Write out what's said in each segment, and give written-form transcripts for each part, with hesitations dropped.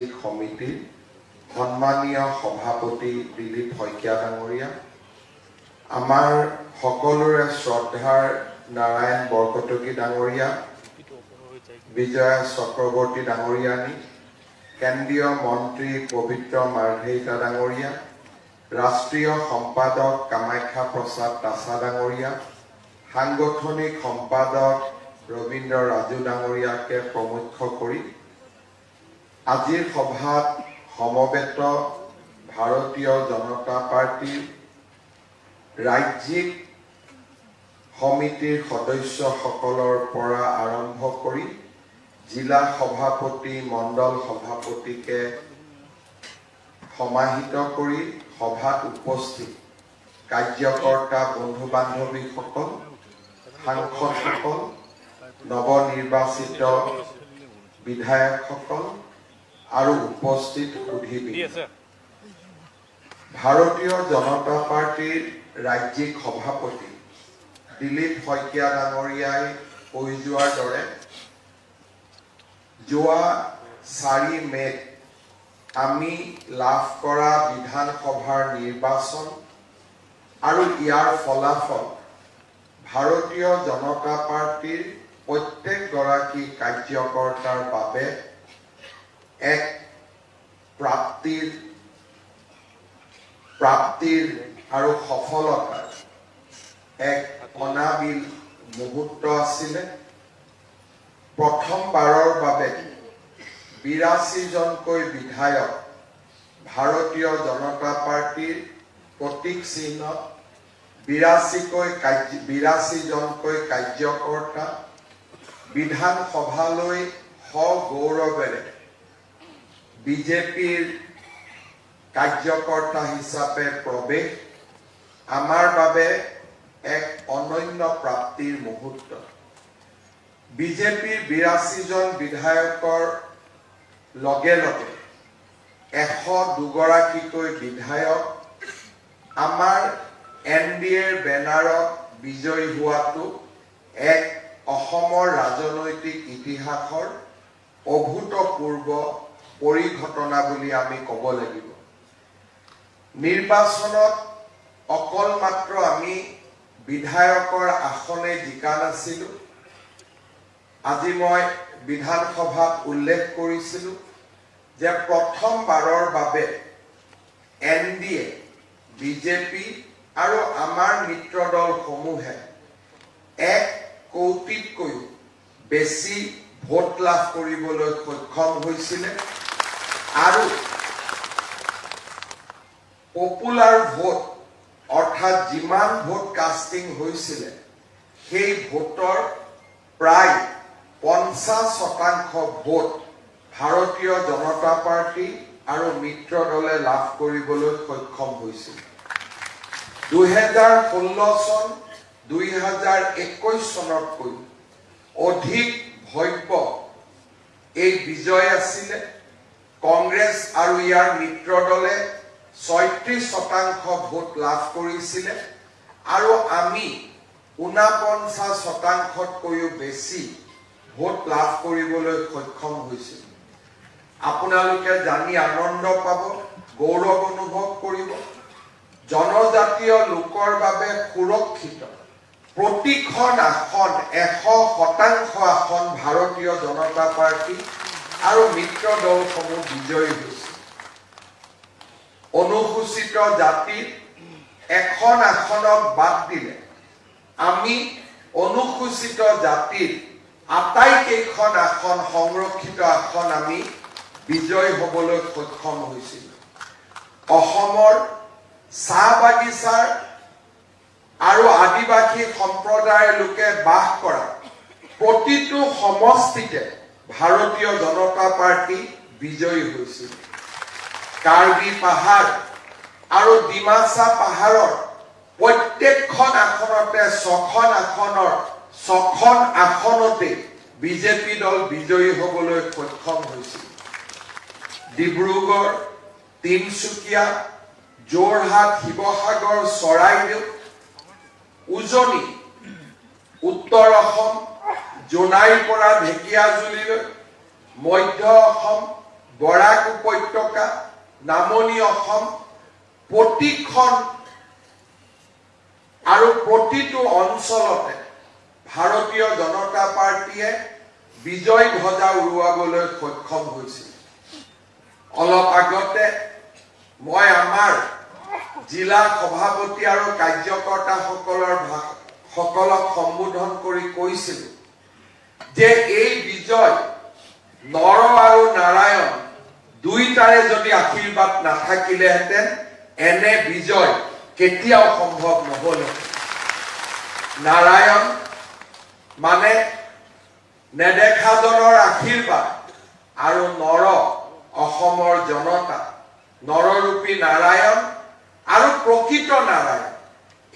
সমিতিৰ সন্মানীয় সভাপতি দিলীপ শইকীয়া ডাঙৰীয়া, আমাৰ সকলোৰে শ্ৰদ্ধাৰ নাৰায়ণ বৰকটকী ডাঙৰীয়া, বিজয়া চক্ৰৱৰ্তী ডাঙৰীয়ানী, কেন্দ্ৰীয় মন্ত্ৰী পবিত্ৰ মাৰ্ঘেৰিটা ডাঙৰীয়া, ৰাষ্ট্ৰীয় সম্পাদক কামাখ্যা প্ৰসাদ তাছা ডাঙৰীয়া, সাংগঠনিক সম্পাদক ৰবীন্দ্ৰ ৰাজু ডাঙৰীয়াকে প্ৰমুখ্য কৰি আজিৰ সভাত সমবেত ভাৰতীয় জনতা পাৰ্টিৰ ৰাজ্যিক সমিতিৰ সদস্যসকলৰ পৰা আৰম্ভ কৰি জিলা সভাপতি, মণ্ডল সভাপতিকে সমাহিত কৰি সভাত উপস্থিত কাৰ্যকৰ্তা বন্ধু বান্ধৱীসকল, সাংসদসকল, নৱনিৰ্বাচিত বিধায়কসকল আৰু উপস্থিত সুধীবৃন্দ, ভাৰতীয় জনতা পাৰ্টিৰ ৰাজ্যিক সভাপতি দিলীপ শইকীয়া ডাঙৰীয়াই কৈ যোৱাৰ দৰে যোৱা 4 মে'ত আমি লাভ কৰা বিধানসভাৰ নিৰ্বাচন আৰু ইয়াৰ ফলাফল ভাৰতীয় জনতা পাৰ্টিৰ প্ৰত্যেকগৰাকী কাৰ্যকৰ্তাৰ বাবে এক প্ৰাপ্তিৰ আৰু সফলতাৰ এক অনাবিল মুহূৰ্ত আছিলে। প্ৰথমবাৰৰ বাবে 82জনকৈ বিধায়ক ভাৰতীয় জনতা পাৰ্টিৰ প্ৰতীক চিহ্নত 82জনকৈ কাৰ্যকৰ্তা বিধানসভালৈ সগৌৰৱেৰে বিজেপিৰ কাৰ্যকৰ্তা হিচাপে প্ৰৱেশ আমাৰ বাবে এক অনন্য প্ৰাপ্তিৰ মুহূৰ্ত। বিজেপিৰ 82জন বিধায়কৰ লগে লগে 102গৰাকীকৈ বিধায়ক আমাৰ NDAৰ বেনাৰত বিজয়ী হোৱাটো এক অসমৰ ৰাজনৈতিক ইতিহাসৰ অভূতপূৰ্ব পৰিঘটনা বুলি আমি ক'ব লাগিব। নিৰ্বাচনত অকল মাত্ৰ আমি বিধায়কৰ আসনে জিকা নাছিলো। আজি মই বিধানসভাত উল্লেখ কৰিছিলো যে প্ৰথমবাৰৰ বাবে NDA, বিজেপি আৰু আমাৰ মিত্ৰ দলসমূহে 1 কোটিতকৈও বেছি ভোট লাভ কৰিবলৈ সক্ষম হৈছিলে আৰু পপুলাৰ ভোট অৰ্থাৎ যিমান ভোট কাষ্টিং হৈছিলে সেই ভোটৰ প্ৰায় 50% ভোট ভাৰতীয় জনতা পাৰ্টি আৰু মিত্ৰ দলে লাভ কৰিবলৈ সক্ষম হৈছিল। 2016 চন 2021 চনতকৈ অধিক ভব্য এই বিজয় আছিলে। কংগ্ৰেছ আৰু ইয়াৰ মিত্ৰ দলে 36% ভোট লাভ কৰিছিলে আৰু আমি 49%তকৈও বেছি ভোট লাভ কৰিবলৈ সক্ষম হৈছিল। আপোনালোকে জানি আনন্দ পাব, গৌৰৱ অনুভৱ কৰিব। জনজাতীয় লোকৰ বাবে সুৰক্ষিত প্ৰতিখন আসন 100% আসন ভাৰতীয় জনতা পাৰ্টি আৰু মিত্ৰ দলসমূহ বিজয়ী হৈছে। অনুসূচিত জাতিৰ এখন আসনক বাদ দিলে আমি অনুসূচিত জাতিৰ আটাইকেইখন আসন, সংৰক্ষিত আসন আমি বিজয়ী হ'বলৈ সক্ষম হৈছিল। অসমৰ চাহ বাগিচাৰ আৰু আদিবাসী সম্প্ৰদায়ৰ লোকে বাস কৰা প্ৰতিটো সমষ্টিতে ভাৰতীয় জনতা পাৰ্টি বিজয়ী হৈছিল। কাৰ্বি পাহাৰ আৰু ডিমাচা পাহাৰৰ প্ৰত্যেকখন আসনতে 6খন আসনতে বিজেপি দল বিজয়ী হ'বলৈ সক্ষম হৈছিল। ডিব্ৰুগড়, তিনচুকীয়া, যোৰহাট, শিৱসাগৰ, চৰাইদেউ, উজনি, উত্তৰ অসম, জোনাইৰ পৰা ঢেকিয়াজুলিলৈ, মধ্য অসম, বৰাক উপত্যকা, নামনি অসম প্ৰতিখন আৰু প্ৰতিটো অঞ্চলতে ভাৰতীয় জনতা পাৰ্টিয়ে বিজয় ধ্বজা উৰুৱাবলৈ সক্ষম হৈছিল। অলপ আগতে মই আমাৰ জিলা সভাপতি আৰু কাৰ্যকৰ্তাসকলক সম্বোধন কৰি কৈছিল যে এই বিজয় নৰ আৰু নাৰায়ণ দুইটাৰে যদি আশীৰ্বাদ নাথাকিলেহেঁতেন এনে বিজয় কেতিয়াও সম্ভৱ নহ'ল। নাৰায়ণ মানে নেদেখাজনৰ আশীৰ্বাদ আৰু নৰ অসমৰ জনতা, নৰৰূপী নাৰায়ণ আৰু প্ৰকৃত নাৰায়ণ।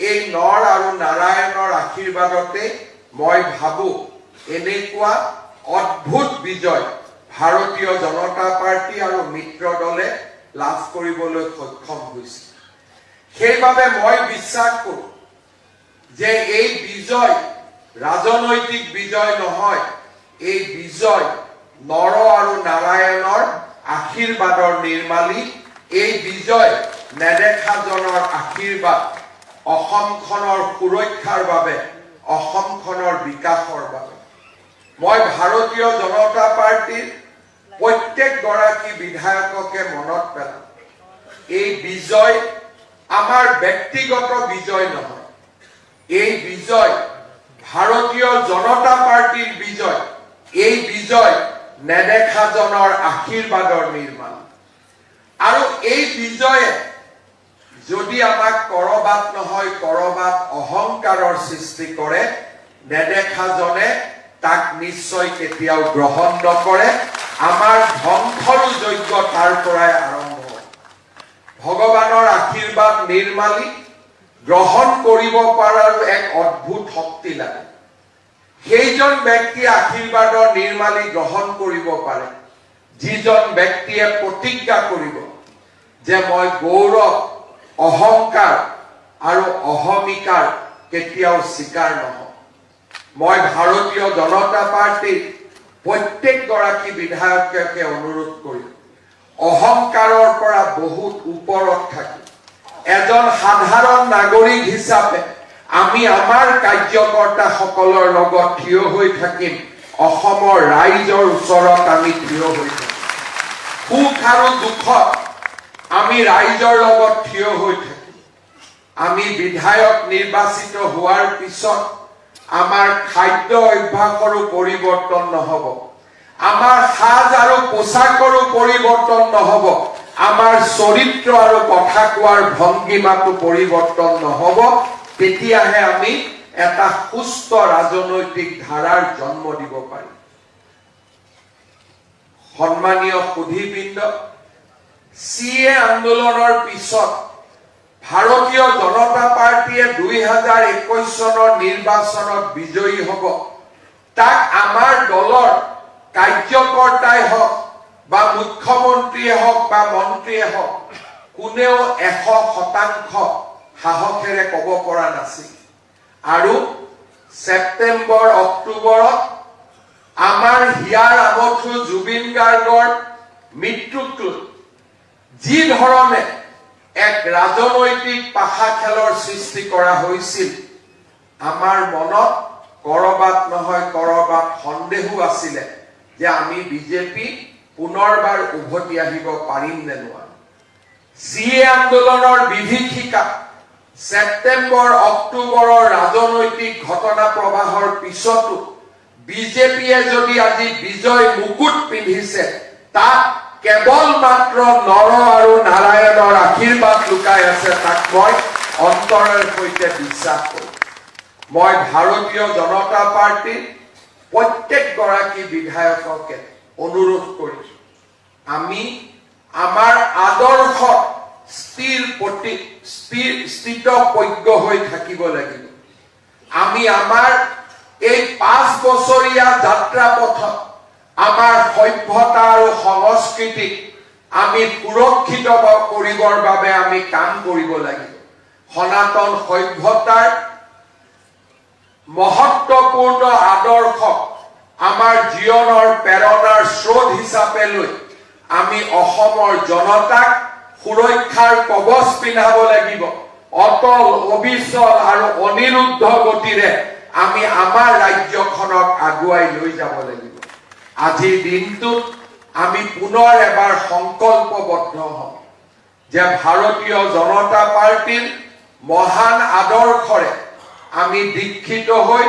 এই নৰ আৰু নাৰায়ণৰ আশীৰ্বাদতে মই ভাবো এনেকুৱা অদ্ভুত বিজয় ভাৰতীয় জনতা পাৰ্টি আৰু মিত্ৰ দলে লাভ কৰিবলৈ সক্ষম হৈছে। সেইবাবে মই বিশ্বাস কৰোঁ যে এই বিজয় ৰাজনৈতিক বিজয় নহয়, এই বিজয় নৰ আৰু নাৰায়ণৰ আশীৰ্বাদৰ নিৰ্মালী। এই বিজয় নেদেখাজনৰ আশীৰ্বাদ অসমখনৰ সুৰক্ষাৰ বাবে, অসমখনৰ বিকাশৰ বাবে। মই ভাৰতীয় জনতা পাৰ্টিৰ প্ৰত্যেকগৰাকী বিধায়ককে মনত পেলাম, এই বিজয় আমাৰ ব্যক্তিগত বিজয় নহয়, এই বিজয় ভাৰতীয় জনতা পাৰ্টিৰ বিজয়। এই বিজয় নেদেখাজনৰ আশীৰ্বাদৰ নিৰ্মাণ। আৰু এই বিজয়ে যদি আমাক কৰবাত নহয় কৰবাত অহংকাৰৰ সৃষ্টি কৰে, নেদেখাজনে তাক নিশ্চয় কেতিয়াও গ্ৰহণ নকৰে। আমাৰ ধ্বংসৰো যজ্ঞ তাৰ পৰাই আৰম্ভ হয়। ভগৱানৰ আশীৰ্বাদ নিৰ্মালী গ্ৰহণ কৰিব পৰাৰ এক অদ্ভুত শক্তি লাগে। সেইজন ব্যক্তিয়ে আশীৰ্বাদৰ নিৰ্মালী গ্ৰহণ কৰিব পাৰে যিজন ব্যক্তিয়ে প্ৰতিজ্ঞা কৰিব যে মই গৌৰৱ, অহংকাৰ আৰু অহমিকাৰ কেতিয়াও স্বীকাৰ নহওঁ। মই ভাৰতীয় জনতা পাৰ্টিৰ প্ৰত্যেকগৰাকী বিধায়ককে অনুৰোধ কৰিম, অহংকাৰৰ পৰা বহুত ওপৰত থাকি এজন সাধাৰণ নাগৰিক হিচাপে আমি আমাৰ কাৰ্যকৰ্তাসকলৰ লগত থিয় হৈ থাকিম। অসমৰ ৰাইজৰ ওচৰত আমি থিয় হৈ থাকিম। সুখ আৰু দুখত আমি ৰাইজৰ লগত থিয় হৈ থাকিম। আমি বিধায়ক নিৰ্বাচিত হোৱাৰ পিছত আমাৰ খাদ্য অভ্যাসৰো পৰিৱৰ্তন নহব, আমাৰ সাজ আৰু পোছাকৰো পৰিৱৰ্তন নহব, আমাৰ চৰিত্ৰ আৰু কথা কোৱাৰ ভংগীমাটো পৰিৱৰ্তন নহব। তেতিয়াহে আমি এটা সুস্থ ৰাজনৈতিক ধাৰাৰ জন্ম দিব পাৰিম। সন্মানীয় সুধীবৃন্দ, CA আন্দোলনৰ পিছত ভাৰতীয় জনতা পাৰ্টিয়ে 2021 চনৰ নিৰ্বাচনত বিজয়ী হ'ব। তাক আমাৰ দলৰ কাৰ্যকৰ্তাই হওক বা মুখ্যমন্ত্ৰীয়ে হওক বা মন্ত্ৰীয়ে হওক কোনেও 100% সাহসেৰে ক'ব পৰা নাছিল। আৰু ছেপ্টেম্বৰ অক্টোবৰত আমাৰ হিয়াৰ আমঠু জুবিন গাৰ্গৰ মৃত্যুক যি ধৰণে এক ৰাজনৈতিক পাশা খেলৰ সৃষ্টি কৰা হৈছিল, আমাৰ মনত কৰবাত নহয় কৰবাত সন্দেহো আছিলে যে আমি বিজেপি পুনৰবাৰ উভতি আহিব পাৰিম নে নোৱাৰিম। CA আন্দোলনৰ বিভীষিকা, ছেপ্টেম্বৰ অক্টোবৰৰ ৰাজনৈতিক ঘটনা প্ৰবাহৰ পিছতো বিজেপিয়ে যদি আজি বিজয় মুকুট পিন্ধিছে, তাত কেৱল মাত্ৰ নৰ আৰু নাৰায়ণৰ আশীৰ্বাদ লুকাই আছে। তাক মই অন্তৰৰ সৈতে বিশ্বাস কৰোঁ। মই ভাৰতীয় জনতা পাৰ্টিৰ প্ৰত্যেকগৰাকী বিধায়ককে অনুৰোধ কৰিছো, আমি আমাৰ আদৰ্শ স্থিতপ্ৰজ্ঞ হৈ থাকিব লাগিব। আমি আমাৰ এই 5 বছৰীয়া যাত্ৰা পথত আমাৰ সভ্যতা আৰু সংস্কৃতিক আমি সুৰক্ষিত কৰিবৰ বাবে আমি কাম কৰিব লাগিব। সনাতন সভ্যতাৰ মহত্বপূৰ্ণ আদৰ্শ আমাৰ জীৱনৰ প্ৰেৰণাৰ স্ৰোত হিচাপে লৈ আমি অসমৰ জনতাক সুৰক্ষাৰ কবচ পিন্ধাব লাগিব অটল অবিচল আৰু অনিৰুদ্ধ গতিৰে আমি আমাৰ ৰাজ্যখনক আগুৱাই লৈ যাব লাগিব আজিৰ দিনটোত আমি পুনৰ এবাৰ সংকল্পবদ্ধ হম যে ভাৰতীয় জনতা পাৰ্টিৰ মহান আদৰ্শৰে আমি দীক্ষিত হৈ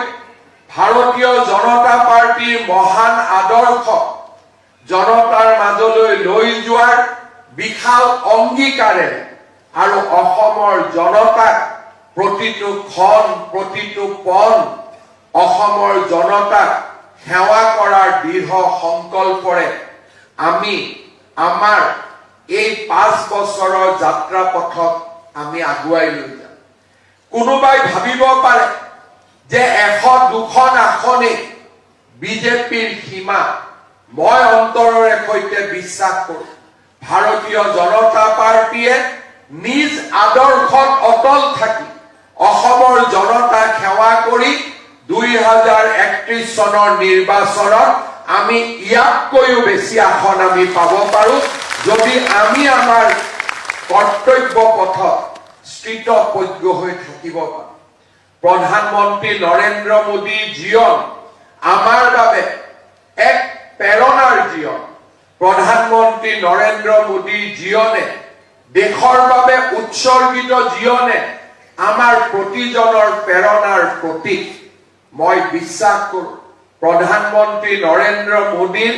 ভাৰতীয় জনতা পাৰ্টিৰ মহান আদৰ্শ জনতাৰ মাজলৈ লৈ যোৱাৰ বিশাল অংগীকাৰেৰে আৰু অসমৰ জনতাক প্ৰতিটো ক্ষণ প্ৰতিটো পণ অসমৰ জনতাক সেৱা কৰাৰ দৃঢ় সংকল্পৰে আমি আমাৰ এই 5 বছৰৰ যাত্ৰা পথত আমি আগুৱাই লৈ যাম কোনোবাই ভাবিব পাৰে যে 100-200 আসনে বিজেপিৰ সীমা মই অন্তৰেৰে সৈতে বিশ্বাস কৰোঁ ভাৰতীয় জনতা পাৰ্টিয়ে নিজ আদৰ্শত অটল থাকি অসমৰ জনতাক সেৱা কৰি 2031 চনৰ নিৰ্বাচনত আমি ইয়াতকৈও বেছি আসন আমি পাব পাৰোঁ যদি আমি আমাৰ কৰ্তব্য পথত স্থিতপ্ৰজ্ঞ হৈ থাকিব পাৰোঁ প্ৰধানমন্ত্ৰী নৰেন্দ্ৰ মোদী জীয়ন আমাৰ বাবে এক প্ৰেৰণাৰ জীয়ন প্ৰধানমন্ত্ৰী নৰেন্দ্ৰ মোদী জীয়নে দেশৰ বাবে উৎসৰ্গিত জীয়নে আমাৰ প্ৰতিজনৰ প্ৰেৰণাৰ প্ৰতীক মই বিশ্বাস কৰোঁ প্ৰধানমন্ত্ৰী নৰেন্দ্ৰ মোদীৰ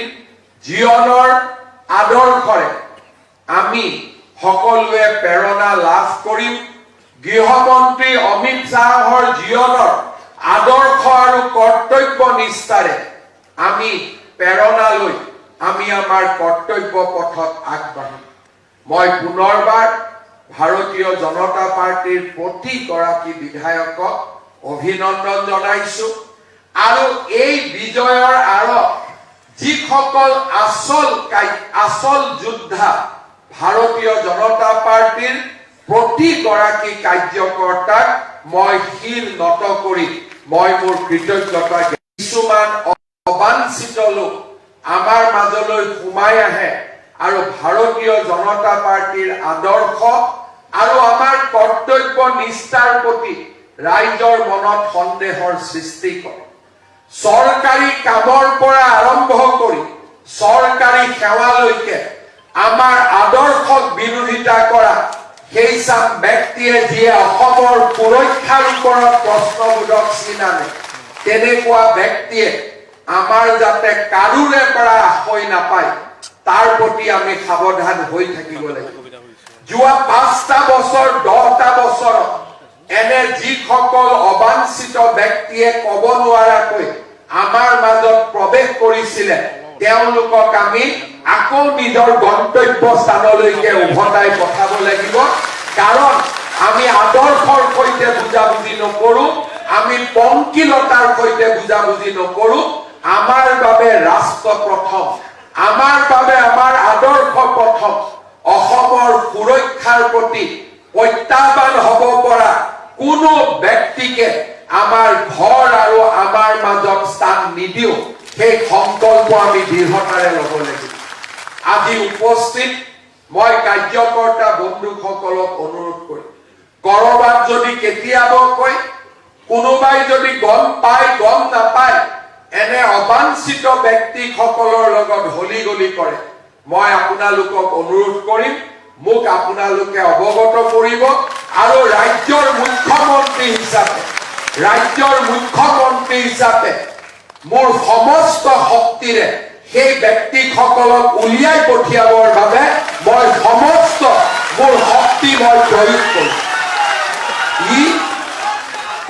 জীয়নৰ আদৰ্শৰে আমি সকলোৱে প্ৰেৰণা লাভ কৰিম গৃহমন্ত্ৰী অমিত শ্বাহৰ জীয়নৰ আদৰ্শ আৰু কৰ্তব্য নিষ্ঠাৰে আমি প্ৰেৰণা লৈ আমি আমাৰ কৰ্তব্য পথত আগবাঢ়িম মই পুনৰবাৰ ভাৰতীয় জনতা পাৰ্টিৰ প্ৰতিগৰাকী বিধায়কক অভিনন্দন জনাইছো আৰু এই বিজয়ৰ আঁৰত যিসকল আসল যোদ্ধা ভাৰতীয় জনতা পাৰ্টিৰ প্ৰতিগৰাকী কাৰ্যকৰ্তাক মই শিৰ নত কৰি মই মোৰ কৃতজ্ঞতা কিছুমান অবাঞ্ছিত লোক আমাৰ মাজলৈ সোমাই আহে আৰু ভাৰতীয় জনতা পাৰ্টিৰ আদৰ্শ আৰু আমাৰ কৰ্তব্য নিষ্ঠাৰ প্ৰতি ৰাইজৰ মনত সন্দেহৰ সৃষ্টি কৰে চৰকাৰী কামৰ পৰা আৰম্ভ কৰি চৰকাৰী সেৱালৈকে আমাৰ আদৰ্শক বিৰোধিতা কৰা সেই চাম ব্যক্তিয়ে যিয়ে অসমৰ সুৰক্ষাৰ ওপৰত প্ৰশ্নবোধক চিন আনে তেনেকুৱা ব্যক্তিয়ে আমাৰ যাতে কাৰোৰে পৰা আশয় নাপায় তাৰ প্ৰতি আমি সাৱধান হৈ থাকিব লাগিব যোৱা 5টা বছৰ 10টা বছৰত এনে যিসকল অবাঞ্ছিত ব্যক্তিয়ে ক'ব নোৱাৰাকৈ আমাৰ মাজত প্ৰৱেশ কৰিছিলে তেওঁলোকক আমি আকৌ নিজৰ গন্তব্য স্থানলৈকে উভতাই পঠাব লাগিব কাৰণ আমি আদৰ্শৰ সৈতে বুজাবুজি নকৰোঁ আমি পংকিলতাৰ সৈতে বুজাবুজি নকৰোঁ আমাৰ বাবে ৰাষ্ট্ৰ প্ৰথম আমাৰ বাবে আমাৰ আদৰ্শ প্ৰথম অসমৰ সুৰক্ষাৰ প্ৰতি প্ৰত্যাহ্বান হ'ব পৰা কোনো ব্যক্তিকে আমাৰ ঘৰ আৰু আমাৰ মাজত স্থান নিদিও সেই সংকল্প আমি দৃঢ়তাৰে ল'ব লাগিব আজি উপস্থিত মই কাৰ্যকৰ্তা বন্ধুসকলক অনুৰোধ কৰিম কৰবাত যদি কেতিয়াবাকৈ কোনোবাই যদি গম পায় গম নাপায় এনে অবাঞ্ছিত ব্যক্তিসকলৰ লগত হলিগলি কৰে মই আপোনালোকক অনুৰোধ কৰিম মোক আপোনালোকে অৱগত কৰিব আৰু ৰাজ্যৰ মুখ্যমন্ত্ৰী হিচাপে মোৰ সমস্ত শক্তিৰে সেই ব্যক্তিসকলক উলিয়াই পঠিয়াবৰ বাবে মই সমস্ত মোৰ শক্তি মই প্ৰয়োগ কৰিম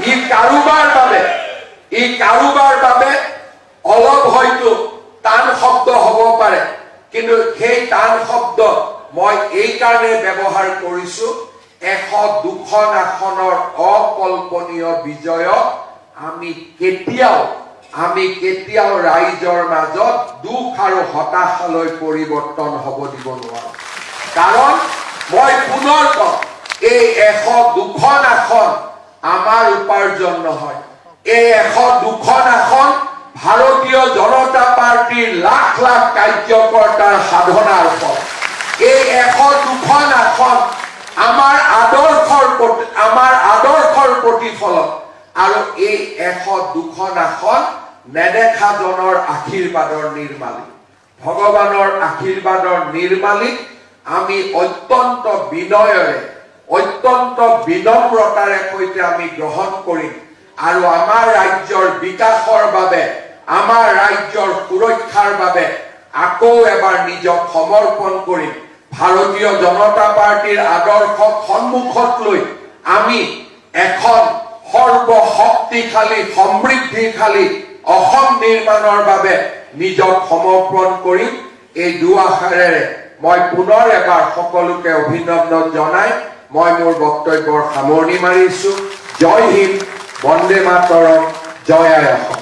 ই কাৰোবাৰ বাবে অলপ হয়তো টান শব্দ হ'ব পাৰে কিন্তু সেই টান শব্দ মই এই কাৰণে ব্যৱহাৰ কৰিছো 100-200 আসনৰ অকল্পনীয় বিজয়ক আমি কেতিয়াও ৰাইজৰ মাজত দুখ আৰু হতাশালৈ পৰিৱৰ্তন হ'ব দিব নোৱাৰো কাৰণ মই পুনৰ কওঁ এই 100-200 আসন আমাৰ উপাৰ্জন নহয় এই 100-200 আসন ভাৰতীয় জনতা পাৰ্টিৰ লাখ লাখ কাৰ্যকৰ্তাৰ সাধনাৰ ফল। এই 102খন আসন আমাৰ আদৰ্শৰ প্ৰতিফলন, আৰু এই 102খন আসন নেদেখাজনৰ আশীৰ্বাদৰ নিৰ্মালী, ভগৱানৰ আশীৰ্বাদৰ নিৰ্মালী। আমি অত্যন্ত বিনয়েৰে, অত্যন্ত বিনম্ৰতাৰে সৈতে আমি গ্ৰহণ কৰিম, আৰু আমাৰ ৰাজ্যৰ বিকাশৰ বাবে, আমাৰ ৰাজ্যৰ সুৰক্ষাৰ বাবে আকৌ এবাৰ নিজক সমৰ্পণ কৰিম। ভাৰতীয় জনতা পাৰ্টিৰ আদৰ্শক সন্মুখত লৈ আমি এখন সৰ্বশক্তিশালী, সমৃদ্ধিশালী অসম নিৰ্মাণৰ বাবে নিজক সমৰ্পণ কৰিম। এই দুআষাৰেৰে মই পুনৰ এবাৰ সকলোকে অভিনন্দন জনাই মই মোৰ বক্তব্যৰ সামৰণি মাৰিছো। জয় হিন্দ, বন্দে মাতৰম, জয় আই অসম।